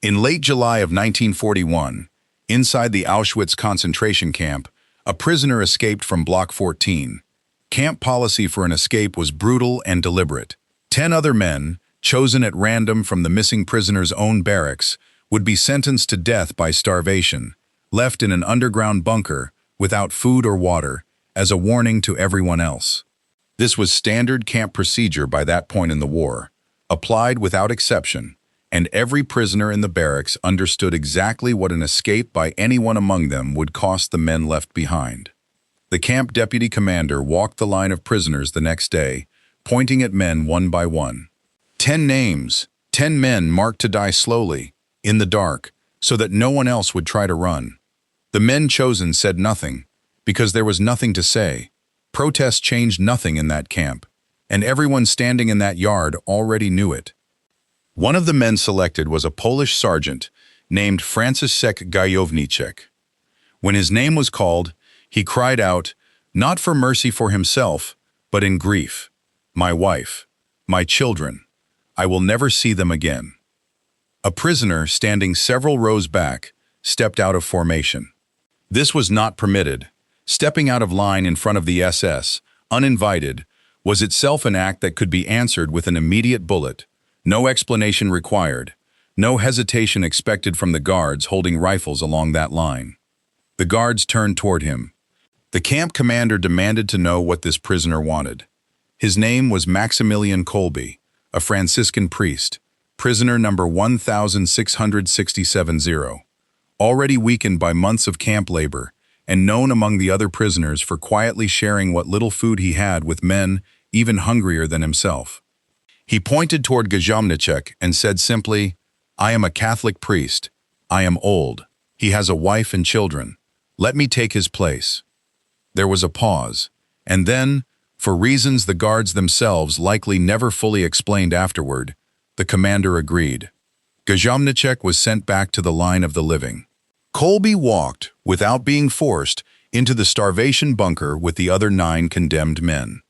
In late July of 1941, inside the Auschwitz concentration camp, a prisoner escaped from Block 14. Camp policy for an escape was brutal and deliberate. 10 other men, chosen at random from the missing prisoner's own barracks, would be sentenced to death by starvation, left in an underground bunker without food or water, as a warning to everyone else. This was standard camp procedure by that point in the war, applied without exception, and every prisoner in the barracks understood exactly what an escape by anyone among them would cost the men left behind. The camp deputy commander walked the line of prisoners the next day, pointing at men one by one. 10 names, 10 men marked to die slowly, in the dark, so that no one else would try to run. The men chosen said nothing, because there was nothing to say. Protest changed nothing in that camp, and everyone standing in that yard already knew it. One of the men selected was a Polish sergeant named Franciszek Gajowniczek. When his name was called, he cried out, not for mercy for himself, but in grief, "My wife, my children, I will never see them again." A prisoner standing several rows back stepped out of formation. This was not permitted. Stepping out of line in front of the SS, uninvited, was itself an act that could be answered with an immediate bullet. No explanation required, no hesitation expected from the guards holding rifles along that line. The guards turned toward him. The camp commander demanded to know what this prisoner wanted. His name was Maximilian Kolbe, a Franciscan priest, prisoner number 16670, already weakened by months of camp labor and known among the other prisoners for quietly sharing what little food he had with men even hungrier than himself. He pointed toward Gajowniczek and said simply, "I am a Catholic priest. I am old. He has a wife and children. Let me take his place." There was a pause, and then, for reasons the guards themselves likely never fully explained afterward, the commander agreed. Gajowniczek was sent back to the line of the living. Kolbe walked, without being forced, into the starvation bunker with the other 9 condemned men.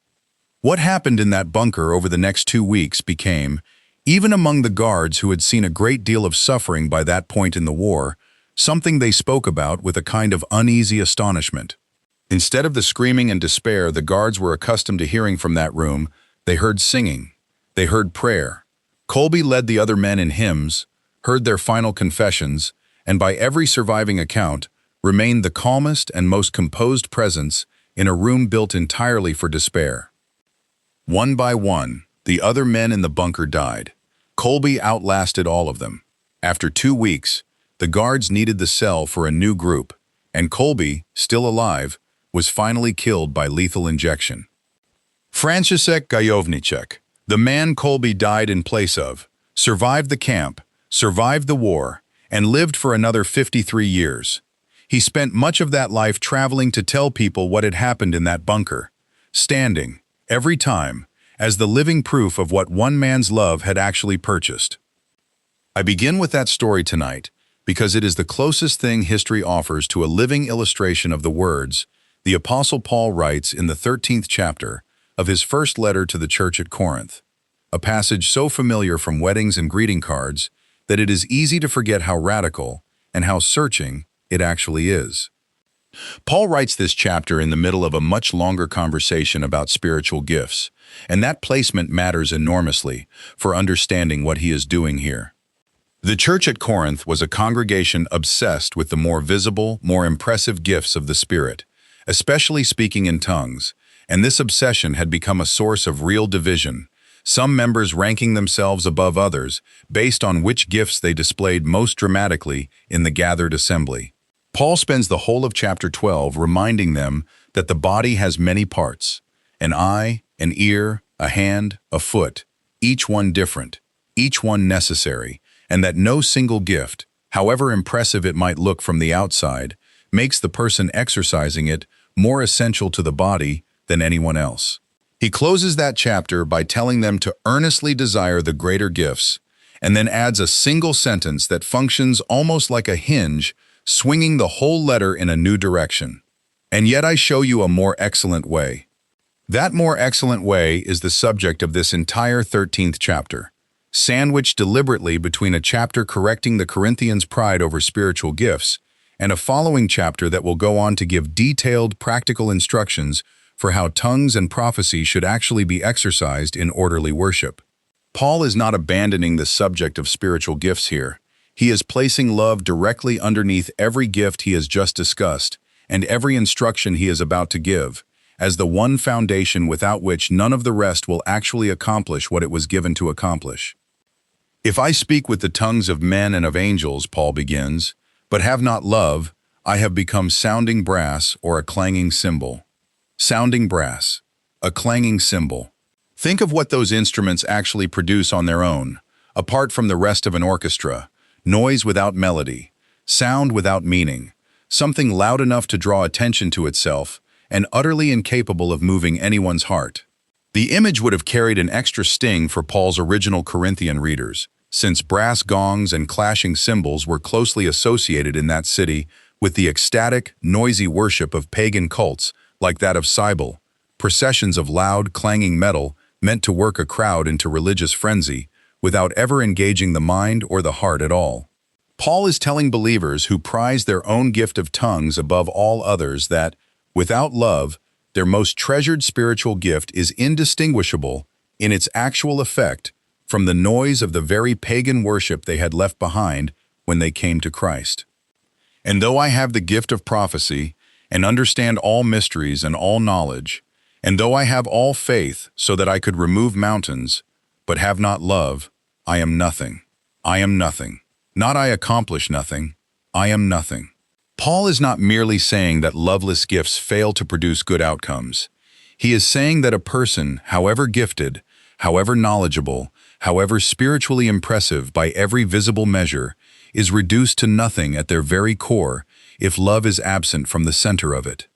What happened in that bunker over the next 2 weeks became, even among the guards who had seen a great deal of suffering by that point in the war, something they spoke about with a kind of uneasy astonishment. Instead of the screaming and despair the guards were accustomed to hearing from that room, they heard singing. They heard prayer. Kolbe led the other men in hymns, heard their final confessions, and by every surviving account, remained the calmest and most composed presence in a room built entirely for despair. One by one, the other men in the bunker died. Kolbe outlasted all of them. After 2 weeks, the guards needed the cell for a new group, and Kolbe, still alive, was finally killed by lethal injection. Franciszek Gajowniczek, the man Kolbe died in place of, survived the camp, survived the war, and lived for another 53 years. He spent much of that life traveling to tell people what had happened in that bunker, standing, every time, as the living proof of what one man's love had actually purchased. I begin with that story tonight because it is the closest thing history offers to a living illustration of the words the Apostle Paul writes in the 13th chapter of his first letter to the church at Corinth, a passage so familiar from weddings and greeting cards that it is easy to forget how radical and how searching it actually is. Paul writes this chapter in the middle of a much longer conversation about spiritual gifts, and that placement matters enormously for understanding what he is doing here. The church at Corinth was a congregation obsessed with the more visible, more impressive gifts of the Spirit, especially speaking in tongues, and this obsession had become a source of real division, some members ranking themselves above others based on which gifts they displayed most dramatically in the gathered assembly. Paul spends the whole of chapter 12 reminding them that the body has many parts, an eye, an ear, a hand, a foot, each one different, each one necessary, and that no single gift, however impressive it might look from the outside, makes the person exercising it more essential to the body than anyone else. He closes that chapter by telling them to earnestly desire the greater gifts, and then adds a single sentence that functions almost like a hinge, swinging the whole letter in a new direction. And yet I show you a more excellent way. That more excellent way is the subject of this entire 13th chapter. sandwiched deliberately between a chapter correcting the Corinthians' pride over spiritual gifts and a following chapter that will go on to give detailed, practical instructions for how tongues and prophecy should actually be exercised in orderly worship. Paul is not abandoning the subject of spiritual gifts here. He is placing love directly underneath every gift he has just discussed and every instruction he is about to give, as the one foundation without which none of the rest will actually accomplish what it was given to accomplish. If I speak with the tongues of men and of angels, Paul begins, but have not love, I have become sounding brass or a clanging cymbal. Sounding brass, a clanging cymbal. Think of what those instruments actually produce on their own, apart from the rest of an orchestra: noise without melody, sound without meaning, something loud enough to draw attention to itself, and utterly incapable of moving anyone's heart. The image would have carried an extra sting for Paul's original Corinthian readers, since brass gongs and clashing cymbals were closely associated in that city with the ecstatic, noisy worship of pagan cults like that of Cybele, processions of loud, clanging metal meant to work a crowd into religious frenzy without ever engaging the mind or the heart at all. Paul is telling believers who prize their own gift of tongues above all others that, without love, their most treasured spiritual gift is indistinguishable in its actual effect from the noise of the very pagan worship they had left behind when they came to Christ. And though I have the gift of prophecy and understand all mysteries and all knowledge, and though I have all faith so that I could remove mountains, but have not love, I am nothing. I am nothing. Not I accomplish nothing, I am nothing. Paul is not merely saying that loveless gifts fail to produce good outcomes. He is saying that a person, however gifted, however knowledgeable, however spiritually impressive by every visible measure, is reduced to nothing at their very core if love is absent from the center of it.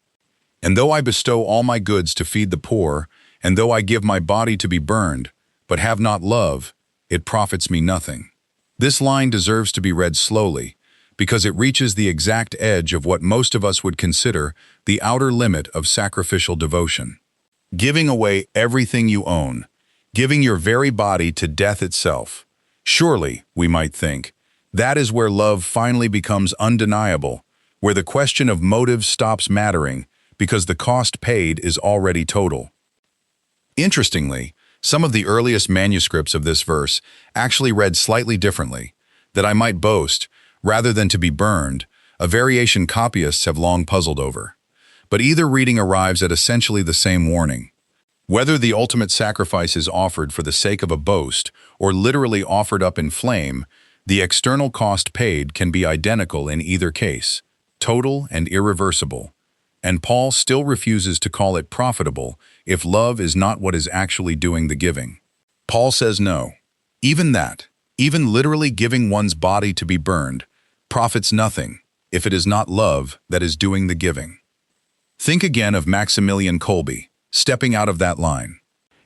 And though I bestow all my goods to feed the poor, and though I give my body to be burned, but have not love, it profits me nothing. This line deserves to be read slowly, because it reaches the exact edge of what most of us would consider the outer limit of sacrificial devotion. Giving away everything you own, giving your very body to death itself. Surely, we might think, that is where love finally becomes undeniable, where the question of motive stops mattering because the cost paid is already total. Interestingly, some of the earliest manuscripts of this verse actually read slightly differently, that I might boast, rather than to be burned, a variation copyists have long puzzled over. But either reading arrives at essentially the same warning. Whether the ultimate sacrifice is offered for the sake of a boast or literally offered up in flame, the external cost paid can be identical in either case, total and irreversible. And Paul still refuses to call it profitable if love is not what is actually doing the giving. Paul says no. Even that, even literally giving one's body to be burned, profits nothing if it is not love that is doing the giving. Think again of Maximilian Kolbe, stepping out of that line.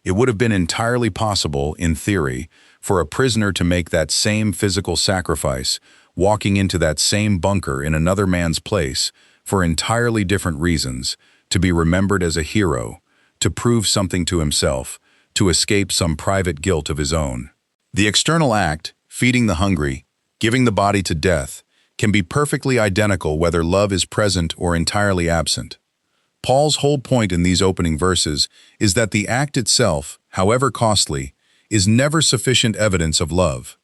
It would have been entirely possible, in theory, for a prisoner to make that same physical sacrifice, walking into that same bunker in another man's place, for entirely different reasons, to be remembered as a hero, to prove something to himself, to escape some private guilt of his own. The external act, feeding the hungry, giving the body to death, can be perfectly identical whether love is present or entirely absent. Paul's whole point in these opening verses is that the act itself, however costly, is never sufficient evidence of love.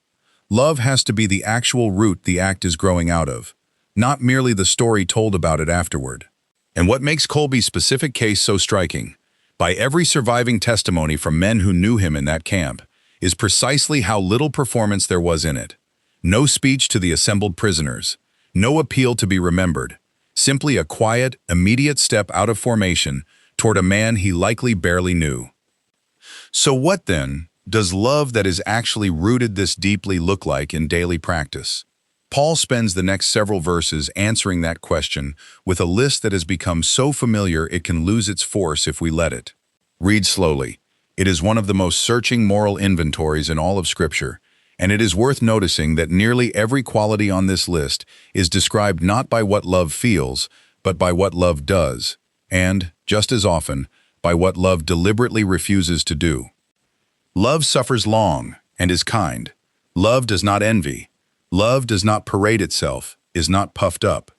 Love has to be the actual root the act is growing out of, not merely the story told about it afterward. And what makes Kolbe's specific case so striking, by every surviving testimony from men who knew him in that camp, is precisely how little performance there was in it. No speech to the assembled prisoners, no appeal to be remembered, simply a quiet, immediate step out of formation toward a man he likely barely knew. So what, then, does love that is actually rooted this deeply look like in daily practice? Paul spends the next several verses answering that question with a list that has become so familiar it can lose its force if we let it. Read slowly. It is one of the most searching moral inventories in all of Scripture, and it is worth noticing that nearly every quality on this list is described not by what love feels, but by what love does, and, just as often, by what love deliberately refuses to do. Love suffers long, and is kind. Love does not envy. Love does not parade itself, is not puffed up.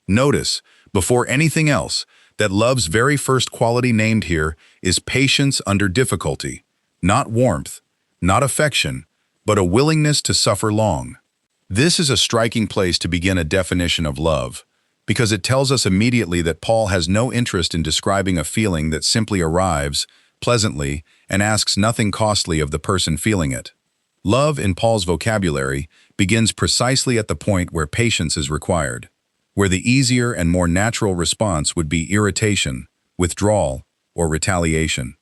Notice, before anything else, that love's very first quality named here is patience under difficulty, not warmth, not affection, but a willingness to suffer long. This is a striking place to begin a definition of love, because it tells us immediately that Paul has no interest in describing a feeling that simply arrives, pleasantly, and asks nothing costly of the person feeling it. Love, in Paul's vocabulary, begins precisely at the point where patience is required, where the easier and more natural response would be irritation, withdrawal, or retaliation.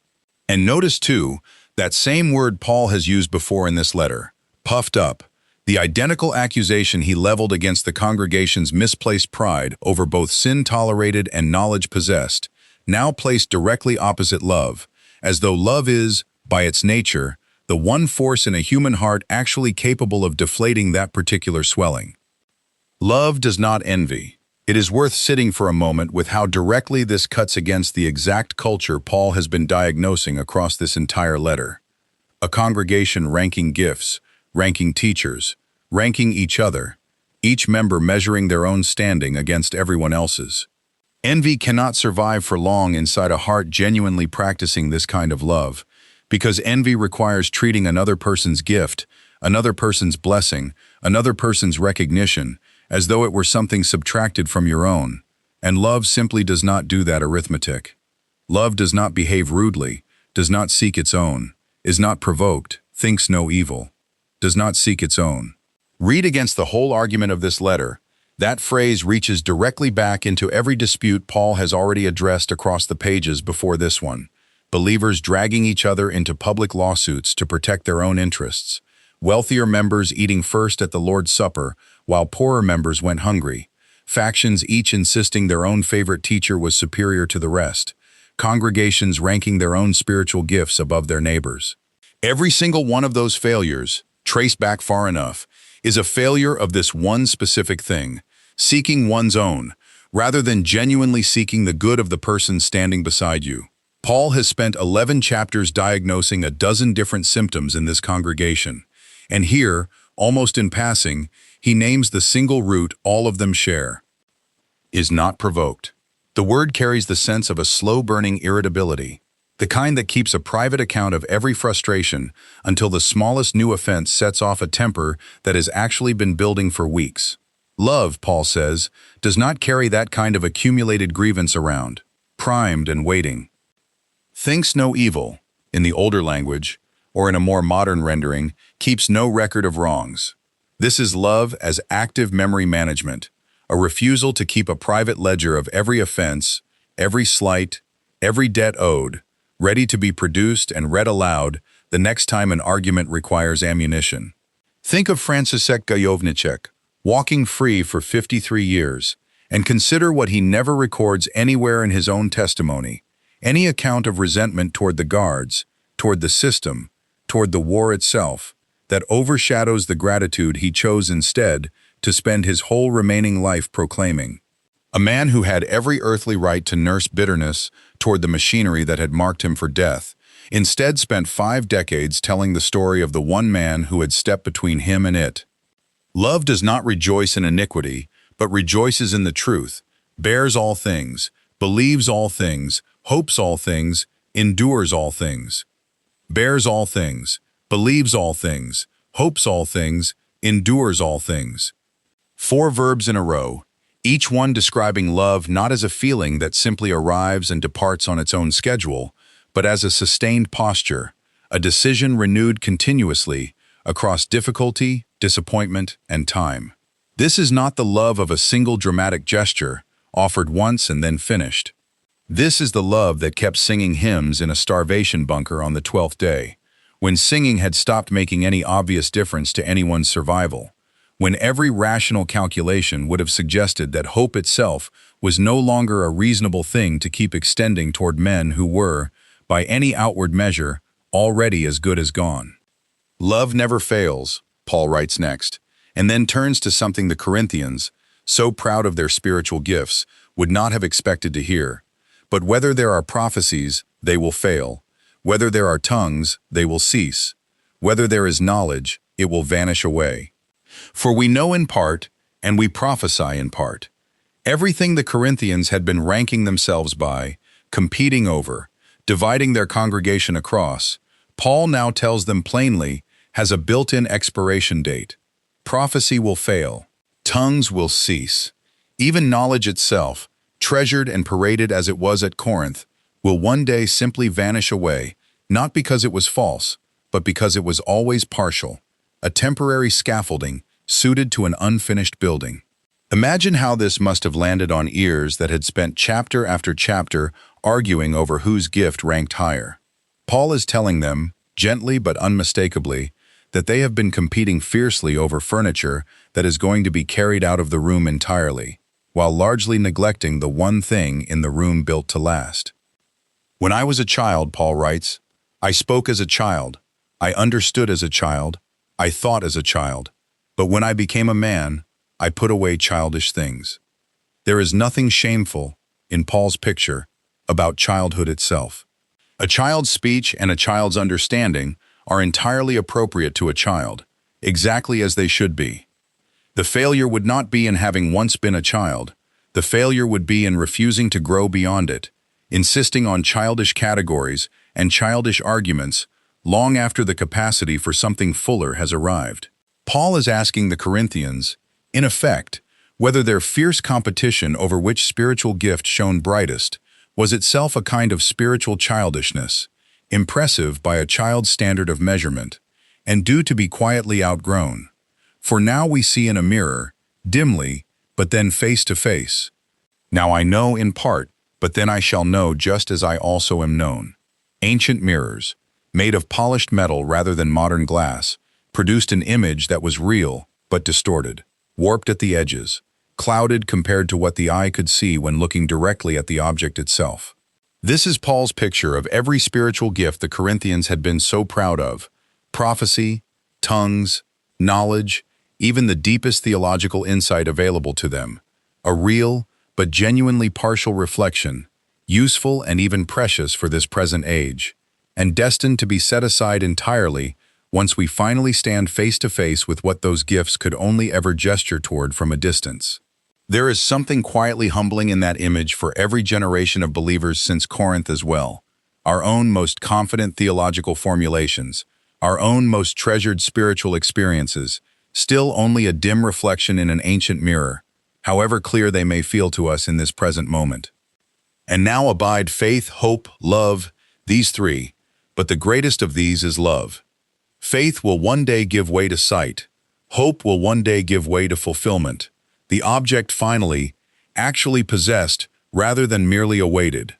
And notice, too, that same word Paul has used before in this letter, puffed up, the identical accusation he leveled against the congregation's misplaced pride over both sin tolerated and knowledge possessed, now placed directly opposite love, as though love is, by its nature, the one force in a human heart actually capable of deflating that particular swelling. Love does not envy. It is worth sitting for a moment with how directly this cuts against the exact culture Paul has been diagnosing across this entire letter. A congregation ranking gifts, ranking teachers, ranking each other, each member measuring their own standing against everyone else's. Envy cannot survive for long inside a heart genuinely practicing this kind of love, because envy requires treating another person's gift, another person's blessing, another person's recognition, as though it were something subtracted from your own, and love simply does not do that arithmetic. Love does not behave rudely, does not seek its own, is not provoked, thinks no evil, does not seek its own. Read against the whole argument of this letter. That phrase reaches directly back into every dispute Paul has already addressed across the pages before this one. Believers dragging each other into public lawsuits to protect their own interests. Wealthier members eating first at the Lord's Supper, while poorer members went hungry. Factions each insisting their own favorite teacher was superior to the rest. Congregations ranking their own spiritual gifts above their neighbors. Every single one of those failures, traced back far enough, is a failure of this one specific thing, seeking one's own, rather than genuinely seeking the good of the person standing beside you. Paul has spent 11 chapters diagnosing a dozen different symptoms in this congregation, and here, almost in passing, he names the single root all of them share: is not provoked. The word carries the sense of a slow-burning irritability, the kind that keeps a private account of every frustration until the smallest new offense sets off a temper that has actually been building for weeks. Love, Paul says, does not carry that kind of accumulated grievance around, primed and waiting. Thinks no evil, in the older language, or in a more modern rendering, keeps no record of wrongs. This is love as active memory management, a refusal to keep a private ledger of every offense, every slight, every debt owed, ready to be produced and read aloud the next time an argument requires ammunition. Think of Franciszek Gajowniczek, walking free for 53 years, and consider what he never records anywhere in his own testimony, any account of resentment toward the guards, toward the system, toward the war itself, that overshadows the gratitude he chose instead to spend his whole remaining life proclaiming. A man who had every earthly right to nurse bitterness toward the machinery that had marked him for death, instead spent 5 decades telling the story of the one man who had stepped between him and it. Love does not rejoice in iniquity, but rejoices in the truth, bears all things, believes all things, hopes all things, endures all things. Bears all things, believes all things, hopes all things, endures all things. 4 verbs in a row, each one describing love not as a feeling that simply arrives and departs on its own schedule, but as a sustained posture, a decision renewed continuously across difficulty, disappointment, and time. This is not the love of a single dramatic gesture, offered once and then finished. This is the love that kept singing hymns in a starvation bunker on the 12th day, when singing had stopped making any obvious difference to anyone's survival, when every rational calculation would have suggested that hope itself was no longer a reasonable thing to keep extending toward men who were, by any outward measure, already as good as gone. Love never fails, Paul writes next, and then turns to something the Corinthians, so proud of their spiritual gifts, would not have expected to hear. But whether there are prophecies, they will fail. Whether there are tongues, they will cease. whether there is knowledge, it will vanish away. For we know in part, and we prophesy in part. Everything the Corinthians had been ranking themselves by, competing over, dividing their congregation across, Paul now tells them plainly, has a built-in expiration date. Prophecy will fail. Tongues will cease. Even knowledge itself, treasured and paraded as it was at Corinth, will one day simply vanish away, not because it was false, but because it was always partial, a temporary scaffolding suited to an unfinished building. Imagine how this must have landed on ears that had spent chapter after chapter arguing over whose gift ranked higher. Paul is telling them, gently but unmistakably, that they have been competing fiercely over furniture that is going to be carried out of the room entirely, while largely neglecting the one thing in the room built to last. When I was a child, Paul writes, I spoke as a child, I understood as a child, I thought as a child, but when I became a man, I put away childish things. There is nothing shameful, in Paul's picture, about childhood itself. A child's speech and a child's understanding are entirely appropriate to a child, exactly as they should be. The failure would not be in having once been a child. The failure would be in refusing to grow beyond it, insisting on childish categories and childish arguments long after the capacity for something fuller has arrived. Paul is asking the Corinthians, in effect, whether their fierce competition over which spiritual gift shone brightest was itself a kind of spiritual childishness, impressive by a child's standard of measurement, and due to be quietly outgrown. For now we see in a mirror, dimly, but then face to face. Now I know in part, but then I shall know just as I also am known. Ancient mirrors, made of polished metal rather than modern glass, produced an image that was real, but distorted, warped at the edges, clouded compared to what the eye could see when looking directly at the object itself. This is Paul's picture of every spiritual gift the Corinthians had been so proud of: prophecy, tongues, knowledge, even the deepest theological insight available to them. A real, but genuinely partial reflection, useful and even precious for this present age, and destined to be set aside entirely once we finally stand face to face with what those gifts could only ever gesture toward from a distance. There is something quietly humbling in that image for every generation of believers since Corinth as well. Our own most confident theological formulations, our own most treasured spiritual experiences, still only a dim reflection in an ancient mirror, however clear they may feel to us in this present moment. And now abide faith, hope, love, these three, but the greatest of these is love. Faith will one day give way to sight. Hope will one day give way to fulfillment. The object finally, actually possessed rather than merely awaited.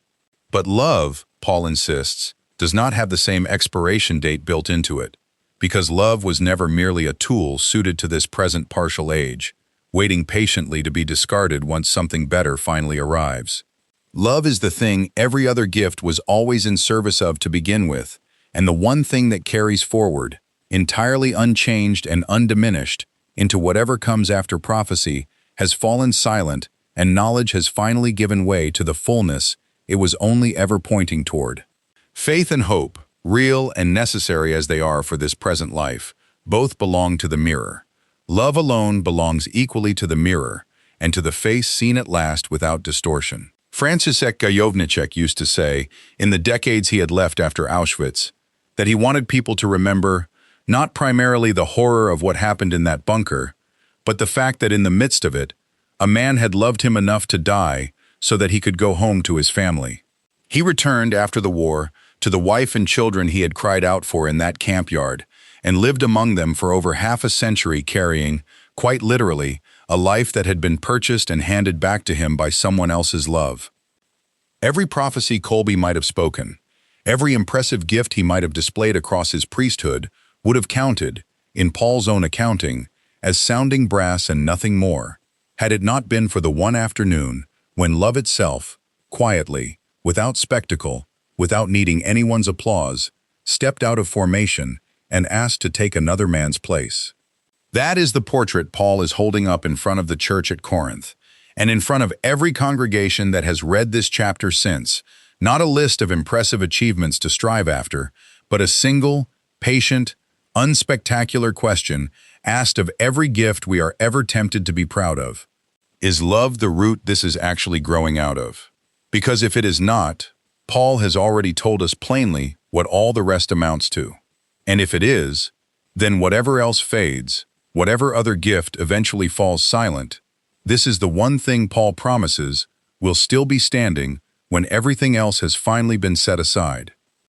But love, Paul insists, does not have the same expiration date built into it, because love was never merely a tool suited to this present partial age, waiting patiently to be discarded once something better finally arrives. Love is the thing every other gift was always in service of to begin with, and the one thing that carries forward, entirely unchanged and undiminished, into whatever comes after prophecy, has fallen silent, and knowledge has finally given way to the fullness it was only ever pointing toward. Faith and hope, real and necessary as they are for this present life, both belong to the mirror. Love alone belongs equally to the mirror, and to the face seen at last without distortion. Franciszek Gajowniczek used to say, in the decades he had left after Auschwitz, that he wanted people to remember not primarily the horror of what happened in that bunker, but the fact that in the midst of it, a man had loved him enough to die so that he could go home to his family. He returned after the war to the wife and children he had cried out for in that camp yard, and lived among them for over half a century carrying, quite literally, a life that had been purchased and handed back to him by someone else's love. Every prophecy Colby might have spoken, every impressive gift he might have displayed across his priesthood, would have counted, in Paul's own accounting, as sounding brass and nothing more, had it not been for the one afternoon when love itself, quietly, without spectacle, without needing anyone's applause, stepped out of formation and asked to take another man's place. That is the portrait Paul is holding up in front of the church at Corinth, and in front of every congregation that has read this chapter since, not a list of impressive achievements to strive after, but a single, patient, unspectacular question asked of every gift we are ever tempted to be proud of. Is love the root this is actually growing out of? Because if it is not, Paul has already told us plainly what all the rest amounts to. And if it is, then whatever else fades, whatever other gift eventually falls silent, this is the one thing Paul promises will still be standing when everything else has finally been set aside.